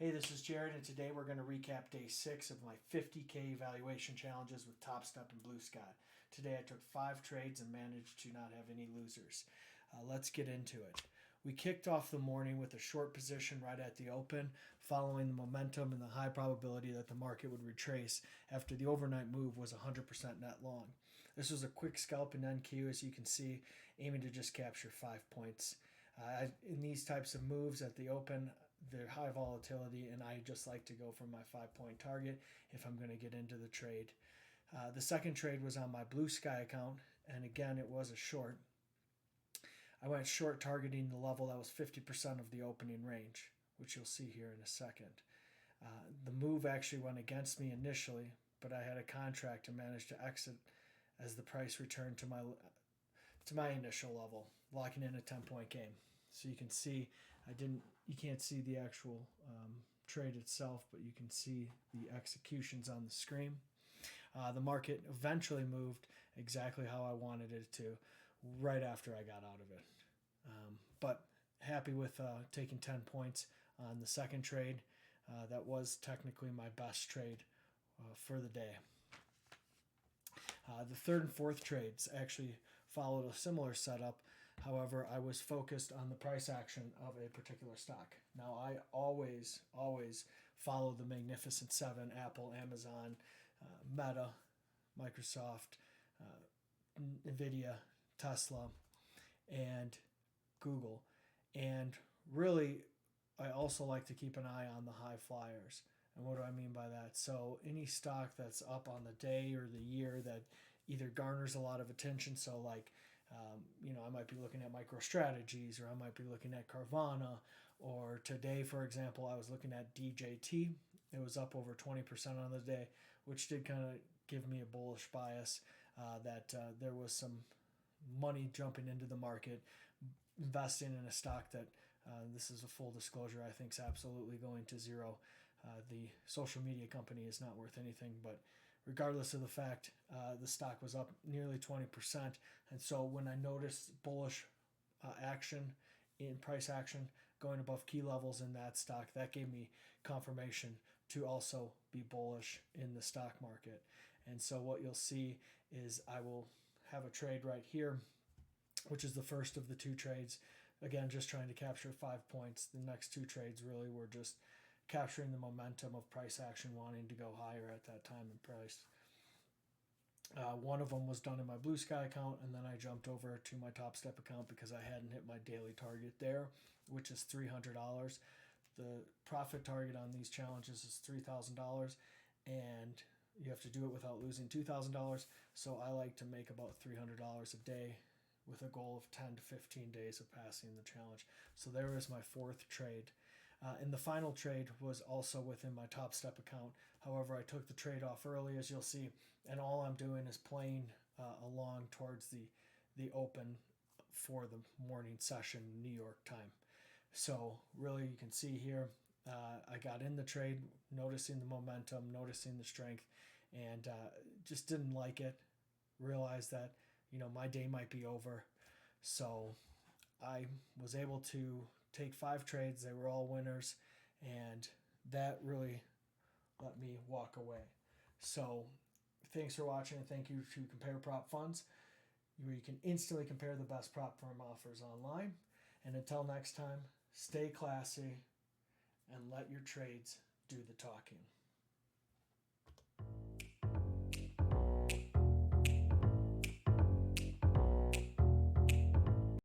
Hey, this is Jared, and today we're going to recap day 6 of my 50K valuation challenges with Top Step and Blue Sky. Today I took 5 trades and managed to not have any losers. Let's get into it. We kicked off the morning with a short position right at the open, following the momentum and the high probability that the market would retrace after the overnight move was 100% net long. This was a quick scalp in NQ, as you can see, aiming to just capture 5 points. In these types of moves at the open, they're high volatility, and I just like to go for my 5 point target if I'm going to get into the trade. The second trade was on my Blue Sky account, and again, it was a short. I went short targeting the level that was 50% of the opening range, which you'll see here in a second. The move actually went against me initially, but I had a contract and managed to exit as the price returned to my initial level, locking in a 10-point game. So you can see you can't see the actual trade itself, but you can see the executions on the screen. The market eventually moved exactly how I wanted it to right after I got out of it. But happy with taking 10 points on the second trade. That was technically my best trade for the day. The third and fourth trades actually followed a similar setup. However, I was focused on the price action of a particular stock. Now, I always follow the Magnificent Seven: Apple, Amazon, Meta, Microsoft, Nvidia, Tesla, and Google. And really, I also like to keep an eye on the high flyers. And what do I mean by that? So any stock that's up on the day or the year that either garners a lot of attention, so like I might be looking at MicroStrategies, or I might be looking at Carvana, or today, for example, I was looking at DJT. It was up over 20% on the day, which did kind of give me a bullish bias that there was some money jumping into the market, investing in a stock that, this is a full disclosure, I think is absolutely going to zero. The social media company is not worth anything, but regardless of the fact, the stock was up nearly 20%. And so when I noticed bullish action in price action going above key levels in that stock, that gave me confirmation to also be bullish in the stock market. And so what you'll see is I will have a trade right here, which is the first of the 2 trades. Again, just trying to capture 5 points. The next 2 trades really were just capturing the momentum of price action, wanting to go higher at that time in price. One of them was done in my Blue Sky account, and then I jumped over to my Top Step account because I hadn't hit my daily target there, which is $300. The profit target on these challenges is $3,000, and you have to do it without losing $2,000. So I like to make about $300 a day with a goal of 10 to 15 days of passing the challenge. So there is my 4th trade. And the final trade was also within my Top Step account. However, I took the trade off early, as you'll see, and all I'm doing is playing along towards the open for the morning session New York time. So really, you can see here, I got in the trade, noticing the momentum, noticing the strength, and just didn't like it. Realized that my day might be over. So I was able to take 5 trades. They were all winners, and that really let me walk away. So thanks for watching, and thank you to Compare Prop Funds, where you can instantly compare the best prop firm offers online. And until next time, stay classy and let your trades do the talking.